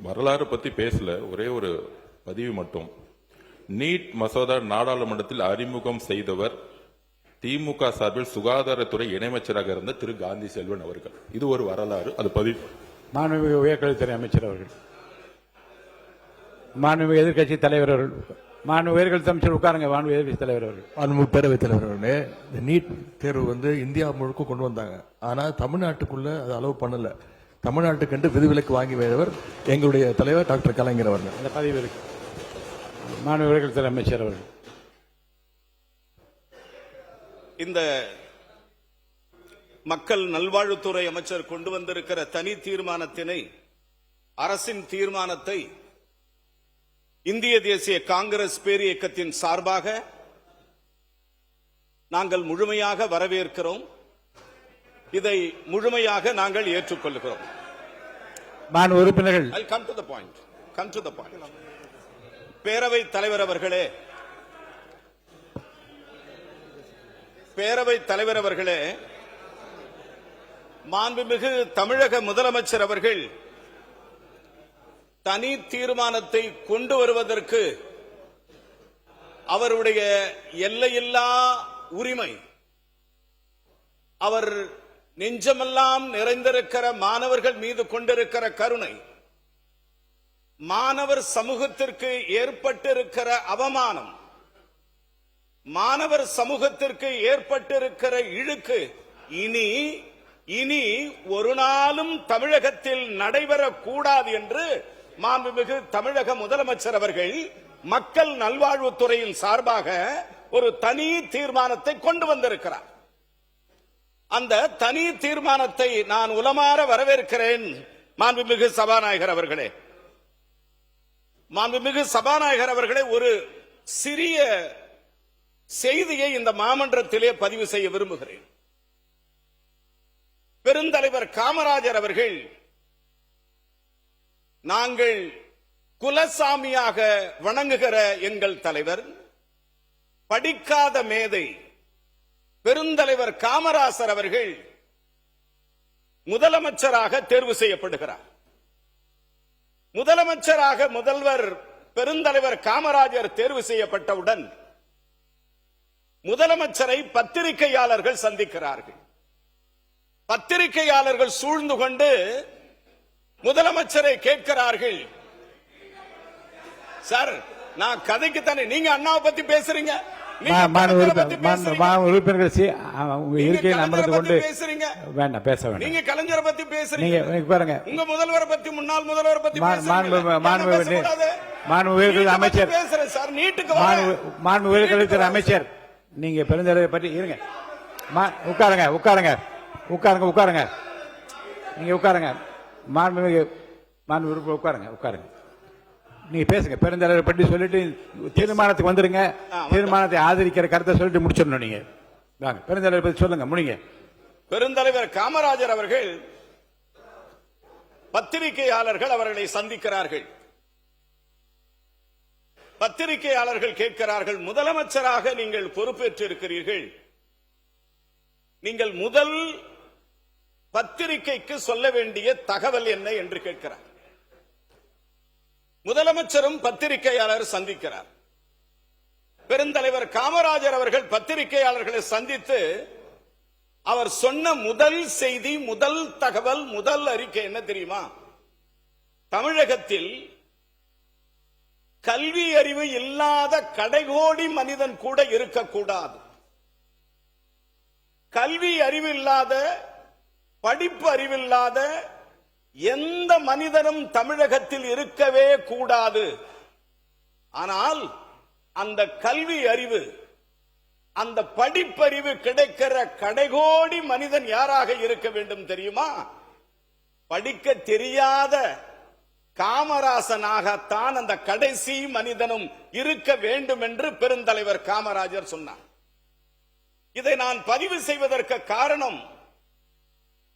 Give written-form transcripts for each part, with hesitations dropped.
வரலாறு பத்தி பேசல, ஒரே ஒரு பதிவு மட்டும். நீட் மசோதா நாடாளுமன்றத்தில் அறிமுகம் செய்தவர் திமுக சார்பில் சுகாதாரத்துறை இணையமைச்சராக இருந்த திரு காந்தி செல்வன் அவர்கள். இது ஒரு வரலாறு, அது பதிவு. மாண்புமிகு உயர்கல்வித்துறை அமைச்சர் அவர்கள், மாண்புமிகு எதிர்க்கட்சி தலைவர் அவர்கள், மாண்புமிகு உயர்கல்வி அமைச்சர் உட்காருங்க. மாண்புமிகு எதிர்க்கட்சி தலைவர் அவர்கள், மாண்புமிகு பேரவைத் தலைவர் அவர்களே, இந்த நீட் தேர்வு இந்தியா முழுக்க கொண்டு வந்தாங்க. ஆனா தமிழ்நாட்டுக்குள்ள அது அலோவ் பண்ணல. தமிழ்நாட்டுக்கு விதிவிலக்கு வாங்கி வேறவர் எங்களுடைய தலைவர் டாக்டர் கலைஞர் அவர்கள். அந்த பதிவு இருக்கு. மாண்புமிகு உயர்கல்வித்துறை அமைச்சர் அவர்கள். இந்த மக்கள் நல்வாழ்வுத்துறை அமைச்சர் கொண்டு வந்திருக்கிற தனி தீர்மானத்தினை, அரசின் தீர்மானத்தை இந்திய தேசிய காங்கிரஸ் பேரியக்கத்தின் சார்பாக நாங்கள் முழுமையாக வரவேற்கிறோம். இதை முழுமையாக நாங்கள் ஏற்றுக்கொள்கிறோம். மாண்பு உறுப்பினர்கள், come to the point. பேரவைத் தலைவர் அவர்களே, மாண்புமிகு தமிழக முதலமைச்சர் அவர்கள் தனி தீர்மானத்தை கொண்டு வருவதற்கு அவருடைய எல்லையில்லா உரிமை, அவர் நெஞ்சமெல்லாம் நிறைந்திருக்கிற மாணவர்கள் மீது கொண்டிருக்கிற கருணை, மாணவர் சமூகத்திற்கு ஏற்பட்டிருக்கிற அவமானம், மாணவர் சமூகத்திற்கு ஏற்பட்டிருக்கிற இழுக்கு இனி ஒரு நாளும் தமிழகத்தில் நடைபெறக்கூடாது என்று மாண்புமிகு தமிழக முதலமைச்சர் அவர்கள் மக்கள் நல்வாழ்வுத்துறையின் சார்பாக ஒரு தனி தீர்மானத்தை கொண்டு வந்திருக்கிறார். அந்த தனி தீர்மானத்தை நான் உளமாற வரவேற்கிறேன். மாண்புமிகு சபாநாயகர் அவர்களே, மாண்புமிகு சபாநாயகர் அவர்களே, ஒரு சிறிய செய்தியை இந்த மாமன்றத்திலே பதிவு செய்ய விரும்புகிறேன். பெருந்தலைவர் காமராஜர் அவர்கள், நாங்கள் குலசாமியாக வணங்குகிற எங்கள் தலைவர், படிக்காத மேதை பெருந்தலைவர் காமராசர் அவர்கள் முதலமைச்சராக தேர்வு செய்யப்படுகிறார். முதலமைச்சராக முதல்வர் பெருந்தலைவர் காமராஜர் தேர்வு செய்யப்பட்டவுடன் முதலமைச்சரை பத்திரிகையாளர்கள் சந்திக்கிறார்கள். பத்திரிகையாளர்கள் சூழ்ந்து கொண்டு முதலமைச்சரை கேட்கிறார்கள், சார் நான் கதைக்கு தானே, நீங்க அண்ணாவை பத்தி பேசுறீங்க, வேண்டாம் பேச வேண்டாம். நீங்க கலைஞரை பத்தி பேசுறீங்க, பாருங்க உங்க முதல்வரை பத்தி, முன்னாள் முதல்வரை பத்தி அமைச்சர் பேசுறேன் சார். நீட்டுக்கு மாண்பு உயர்கல்வித்துறை அமைச்சர், நீங்க பெருந்தலைவரை பற்றி இருங்க. உட்காருங்க உட்காருங்க உட்காருங்க உட்காருங்க நீங்க உட்காருங்க. மாண்பு உட்காருங்க உட்காருங்க. நீங்க பேசுங்க. பெருந்தலைவரை பற்றி சொல்லிட்டு தீர்மானத்துக்கு வந்துருங்க. தீர்மானத்தை ஆதரிக்கிற கருத்தை சொல்லிட்டு முடிச்சிடணும். நீங்க வாங்க, பெருந்தலைவரை பற்றி சொல்லுங்க, முடிங்க. பெருந்தலைவர் காமராஜர் அவர்கள் பத்திரிகையாளர்கள் அவர்களை சந்திக்கிறார்கள். பத்திரிகையாளர்கள் கேட்கிறார்கள், முதலமைச்சராக நீங்கள் பொறுப்பேற்றிருக்கிறீர்கள், நீங்கள் முதல் பத்திரிகைக்கு சொல்ல வேண்டிய தகவல் என்ன என்று கேட்கிறார். முதலமைச்சரும் பத்திரிகையாளர் சந்திக்கிறார். பெருந்தலைவர் காமராஜர் அவர்கள் பத்திரிகையாளர்களை சந்தித்து அவர் சொன்ன முதல் செய்தி, முதல் தகவல், முதல் அறிக்கை என்ன தெரியுமா? தமிழகத்தில் கல்வி அறிவு இல்லாத கடைகோடி மனிதன் கூட இருக்கக்கூடாது. கல்வி அறிவு இல்லாத, படிப்பு அறிவில்லாத எந்த மனிதனும் தமிழகத்தில் இருக்கவே கூடாது. ஆனால் அந்த கல்வி அறிவு, அந்த படிப்பறிவு கிடைக்கிற கடைகோடி மனிதன் யாராக இருக்க வேண்டும் தெரியுமா? படிக்க தெரியாத காமராசனாகத்தான் அந்த கடைசி மனிதனும் இருக்க வேண்டும் என்று பெருந்தலைவர் காமராஜர் சொன்னார். இதை நான் பதிவு செய்வதற்கு காரணம்,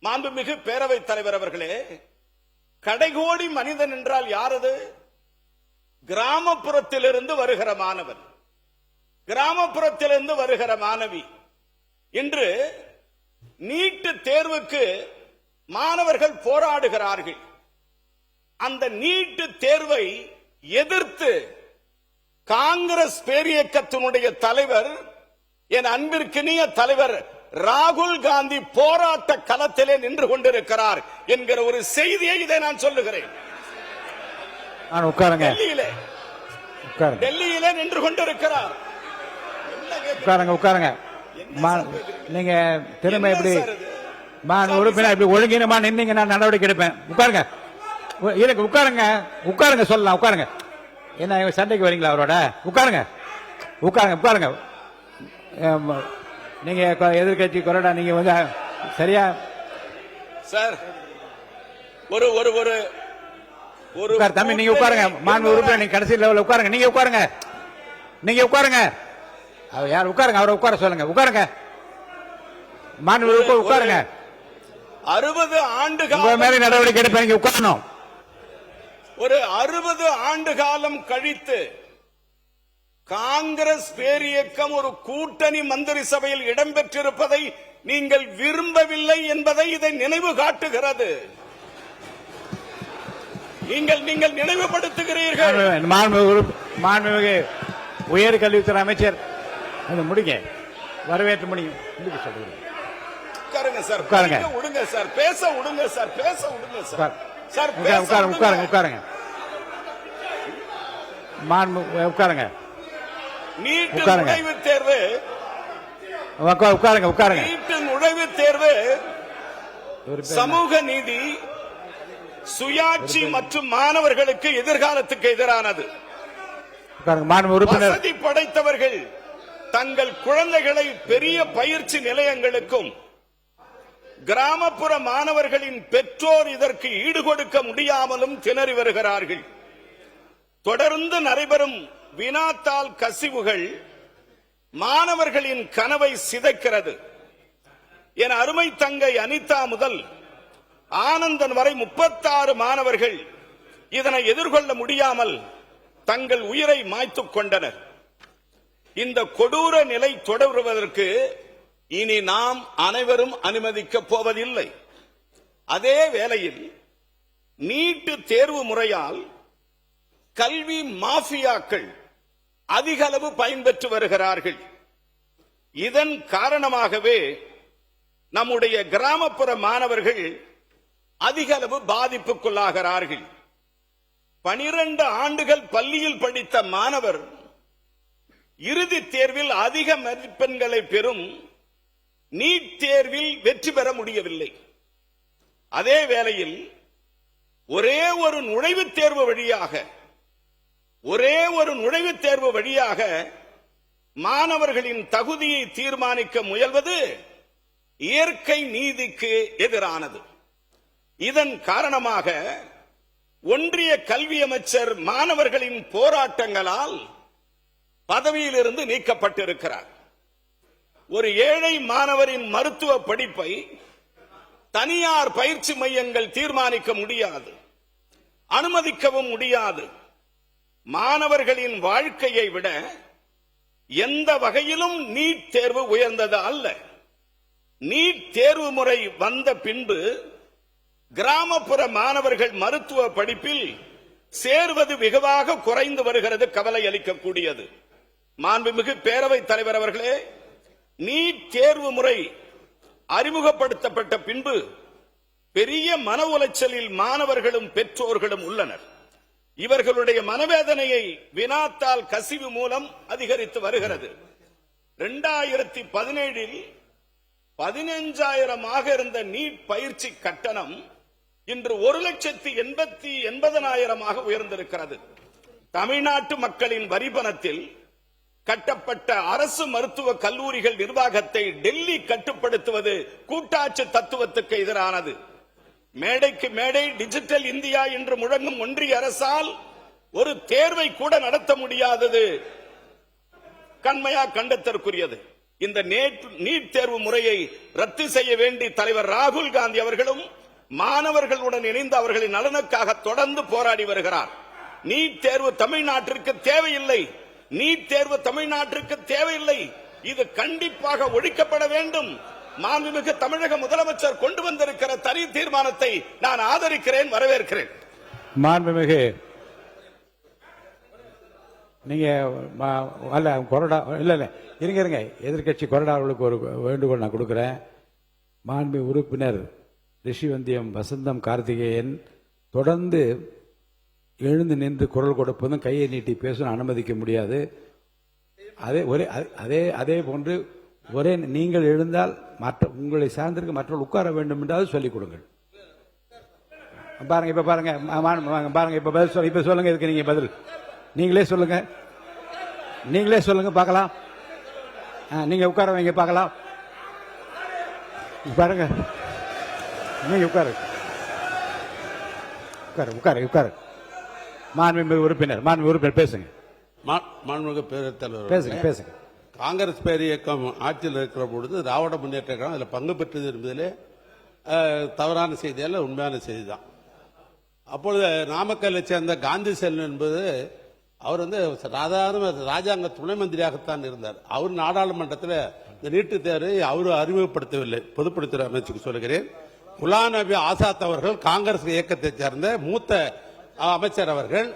மாண்புமிகு பேரவைத் தலைவர் அவர்களே, கடைகோடி மனிதன் என்றால் யாரது? கிராமப்புறத்திலிருந்து வருகிற மாணவன், கிராமப்புறத்திலிருந்து வருகிற மாணவி. இன்று நீட் தேர்வுக்கு மாணவர்கள் போராடுகிறார்கள். அந்த நீட்டு தேர்வை எதிர்த்து காங்கிரஸ் பேரியக்கத்தினுடைய தலைவர், என் அன்பிற்கினிய தலைவர் ராகுல் காந்தி போராட்ட களத்திலே நின்று கொண்டிருக்கிறார் என்கிற ஒரு செய்தியை இதை நான் சொல்லுகிறேன். உட்காருங்க, டெல்லியிலே உட்காருங்க, டெல்லியிலே நின்று கொண்டிருக்கிறார். உட்காருங்க, உட்காருங்க. நீங்க திரும்ப எப்படி உறுப்பினர் இப்படி ஒழுங்கினமா நின்னீங்க, நான் நடவடிக்கை எடுப்பேன். உட்காருங்க, உட்காருங்க, உட்காருங்க, சொல்லலாம். உட்காருங்க. என்ன சண்டைக்கு வரீங்களா அவரோட? உட்காருங்க, உட்காருங்க, உட்காருங்க. நீங்க எதிர்கட்சி கொறடா, நீங்க வந்து சரியா சார் ஒரு ஒரு ஒரு ஒரு தம்பி நீங்க உட்காருங்க. மாண்பு உறுப்பினர் நீங்க கடைசி லெவலில் உட்காருங்க. நீங்க உட்காருங்க, நீங்க உட்காருங்க. அவர் யார்? உட்காருங்க, அவரை உட்கார சொல்லுங்க. உட்காருங்க, மாண்பு உறுப்பினர் உட்காருங்க. 60 ஆண்டு மேல நடவடிக்கை எடுப்பேன். நீங்க உட்காரணும். ஒரு 60 ஆண்டு காலம் கழித்து காங்கிரஸ் பேரியக்கம் ஒரு கூட்டணி மந்திரி சபையில் இடம்பெற்றிருப்பதை நீங்கள் விரும்பவில்லை என்பதை இதை நினைவு காட்டுகிறது. நீங்கள் நினைவுபடுத்துகிறீர்கள். மாண்புமிகு உயர்கல்வித்துறை அமைச்சர் முடிங்க, வரவேற்று முடியும். உட்காருங்க சார், உட்காருங்க. விடுங்க சார், பேச விடுங்க சார், பேச விடுங்க சார். சார் உட்காருங்க, உட்காருங்க, உட்காருங்க. உட்காருங்க. நீட் நுழைவுத் தேர்வு, உட்காருங்க, உட்காருங்க. நீட் நுழைவுத் தேர்வு சமூக நீதி, சுயாட்சி மற்றும் மாணவர்களுக்கு எதிர்காலத்துக்கு எதிரானது. வசதி படைத்தவர்கள் தங்கள் குழந்தைகளை பெரிய பயிற்சி நிலையங்களுக்கும், கிராமப்புற மாணவர்களின் பெற்றோர் இதற்கு ஈடுகொடுக்க முடியாமலும் திணறி வருகிறார்கள். தொடர்ந்து நடைபெறும் வினாத்தாள் கசிவுகள் மாணவர்களின் கனவை சிதைக்கிறது. என் அருமை தங்கை அனிதா முதல் ஆனந்தன் வரை 36 மாணவர்கள் இதனை எதிர்கொள்ள முடியாமல் தங்கள் உயிரை மாய்த்துக் கொண்டனர். இந்த கொடூர நிலை தொடர்வதற்கு இனி நாம் அனைவரும் அனுமதிக்கப் போவதில்லை. அதே வேளையில் நீட்டு தேர்வு முறையால் கல்வி மாஃபியாக்கள் அதிக அளவு பயன்பெற்று வருகிறார்கள். இதன் காரணமாகவே நம்முடைய கிராமப்புற மாணவர்கள் அதிக அளவு பாதிப்புக்குள்ளாகிறார்கள். 12 ஆண்டுகள் பள்ளியில் படித்த மாணவர் இறுதி தேர்வில் அதிக மதிப்பெண்களை பெறும் நீட் தேர்வில் வெற்றி பெற முடியவில்லை. அதே வேளையில் ஒரே ஒரு நுழைவுத் தேர்வு வழியாக மாணவர்களின் தகுதியை தீர்மானிக்க முயல்வது இயற்கை நீதிக்கு எதிரானது. இதன் காரணமாக ஒன்றிய கல்வி அமைச்சர் மாணவர்களின் போராட்டங்களால் பதவியிலிருந்து நீக்கப்பட்டிருக்கிறார். ஒரு ஏழை மாணவரின் மருத்துவ படிப்பை தனியார் பயிற்சி மையங்கள் தீர்மானிக்க முடியாது, அனுமதிக்கவும் முடியாது. மாணவர்களின் வாழ்க்கையை விட எந்த வகையிலும் நீட் தேர்வு உயர்ந்தது அல்ல. நீட் தேர்வு முறை வந்த பின்பு கிராமப்புற மாணவர்கள் மருத்துவ படிப்பில் சேர்வது வெகுவாக குறைந்து வருகிறது, கவலை அளிக்கக்கூடியது. மாண்புமிகு பேரவைத் தலைவர் அவர்களே, நீட் தேர்வு முறை அறிமுகப்படுத்தப்பட்ட பின்பு பெரிய மன உளைச்சலில் மாணவர்களும் பெற்றோர்களும் உள்ளனர். இவர்களுடைய மனவேதனையை வினாத்தாள் கசிவு மூலம் அதிகரித்து வருகிறது. 2017 15,000 இருந்த நீட் பயிற்சி கட்டணம் இன்று 1,80,000 உயர்ந்திருக்கிறது. தமிழ்நாட்டு மக்களின் வரிபணத்தில் கட்டப்பட்ட அரசு மருத்துவ கல்லூரிகள் நிர்வாகத்தை டெல்லி கட்டுப்படுத்துவது கூட்டாட்சி தத்துவத்துக்கு எதிரானது. மேடைக்கு மேடை டிஜிட்டல் இந்தியா என்று முழங்கும் ஒன்றிய அரசால் ஒரு தேர்வை கூட நடத்த முடியாதது கண்மையா கண்டத்திற்குரியது. இந்த நீட் தேர்வு முறையை ரத்து செய்ய வேண்டி தலைவர் ராகுல் காந்தி அவர்களும் மாணவர்களுடன் இணைந்து அவர்களின் நலனுக்காக தொடர்ந்து போராடி வருகிறார். நீட் தேர்வு தமிழ்நாட்டிற்கு தேவையில்லை, நீட் தேர்வு தமிழ்நாட்டிற்கு தேவையில்லை. இது கண்டிப்பாக ஒழிக்கப்பட வேண்டும். மாண்புமிகு தமிழக முதலமைச்சர் கொண்டு வந்திருக்கிற தனி தீர்மானத்தை நான் ஆதரிக்கிறேன், வரவேற்கிறேன். மாண்புமிகு நீங்க அல்ல கொறடா இல்ல இருங்க எதிர்கட்சி கொறடா அவர்களுக்கு ஒரு வேண்டுகோள் நான் கொடுக்கிறேன். மாண்பு உறுப்பினர் ரிஷிவந்தியம் வசந்தம் கார்த்திகேயன் தொடர்ந்து எழுந்து நின்று குரல் கொடுப்பதும் கையை நீட்டி பேசணும் அனுமதிக்க முடியாது. அதே போன்று ஒரே நீங்கள் எழுந்தால் மற்ற உங்களை சார்ந்திருக்க மற்றவர்கள் உட்கார வேண்டும் என்றாவது சொல்லிக் கொடுங்கள். பாருங்க இப்ப பாருங்க பாருங்க இப்ப பதில் சொல்ல இப்ப சொல்லுங்க இதுக்கு நீங்க பதில் நீங்களே சொல்லுங்க பார்க்கலாம். நீங்க உட்கார வைங்க பார்க்கலாம். பாருங்க நீங்க உட்காரு. மாண்புமிகு உறுப்பினர் பேசுங்க. மாண்புமிகு பேரவைத் தலைவர் பேசுங்க. காங்கிரஸ் பேர் இயக்கம் ஆட்சியில் இருக்கிற பொழுது திராவிட முன்னேற்ற கழகம் அதில் பங்கு பெற்றது என்பதிலே தவறான செய்தியல்ல, உண்மையான செய்தி தான். அப்பொழுது நாமக்கல்லை சேர்ந்த காந்தி செல்வன் என்பது அவர் சாதாரண ராஜாங்க துணை மந்திரியாகத்தான் இருந்தார். அவர் நாடாளுமன்றத்தில் இந்த நீட்டுத் தேர்வை அவர் அறிமுகப்படுத்தவில்லை. பொதுப்பணித்துறை அமைச்சுக்கு சொல்கிறேன். குலாம் நபி ஆசாத் அவர்கள் காங்கிரஸ் இயக்கத்தை சேர்ந்த மூத்த அமைச்சர் அவர்கள்.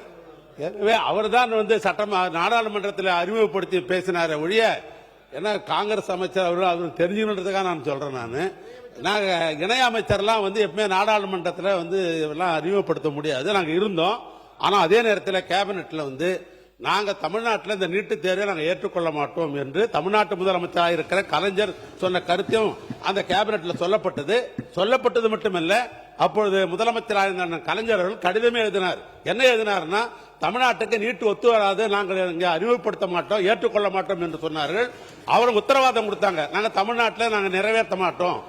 எனவே அவர் தான் நாடாளுமன்றத்தில் அறிமுகப்படுத்தி பேசினார ஒழிய, ஏன்னா காங்கிரஸ் அமைச்சர் அவருக்கு தெரிஞ்சுக்கிறதுக்காக நான் சொல்றேன். நாங்க இணை அமைச்சர்லாம் எப்பவுமே நாடாளுமன்றத்தில் எல்லாம் அறிமுகப்படுத்த முடியாது. நாங்க இருந்தோம். ஆனா அதே நேரத்தில் கேபினெட்ல நாங்க தமிழ்நாட்டில் இந்த நீட்டுத் தேர்வை நாங்கள் ஏற்றுக்கொள்ள மாட்டோம் என்று தமிழ்நாட்டு முதலமைச்சராக இருக்கிற கலைஞர் சொன்ன கருத்தையும் அந்த கேபினெட்ல சொல்லப்பட்டது மட்டுமல்ல, அப்பொழுது முதலமைச்சராக இருந்த கலைஞர் அவர்கள் கடிதமே எழுதினார். என்ன எழுதினார்னா, தமிழ்நாட்டுக்கு நீட்டு ஒத்து வராது, நாங்கள் இங்கே அறிமுகப்படுத்த மாட்டோம், ஏற்றுக்கொள்ள மாட்டோம் என்று சொன்னார்கள். அவருக்கு உத்தரவாதம் கொடுத்தாங்க, நாங்கள் தமிழ்நாட்டில் நாங்கள் நிறைவேற்ற மாட்டோம்,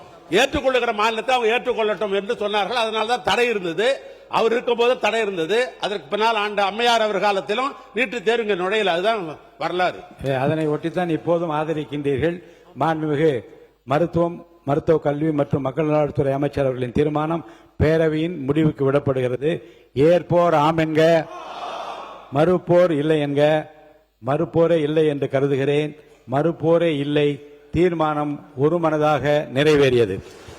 ஏற்றுக்கொள்ளுகிற மாநிலத்தை அவங்க ஏற்றுக்கொள்ளட்டும் என்று சொன்னார்கள். அதனால்தான் தடை இருந்தது. அவர் இருக்கும் போது தடை இருந்தது. அதற்கு பின்னால் ஆண்ட அம்மையார் அவர் காலத்திலும் நீட்டு தேர்வு நுழையல. அதுதான் வரலாறு. அதனை ஒட்டித்தான் இப்போதும் ஆதரிக்கின்றீர்கள். மாண்புமிகு மருத்துவ கல்வி மற்றும் மக்கள் நலத்துறை அமைச்சர் அவர்களின் தீர்மானம் பேரவையின் முடிவுக்கு விடப்படுகிறது. ஏற்போர் ஆம் என்க, மறுப்போர் இல்லை என்க. மறுப்போரே இல்லை என்று கருதுகிறேன். மறுப்போரே இல்லை. தீர்மானம் ஒருமனதாக நிறைவேறியது.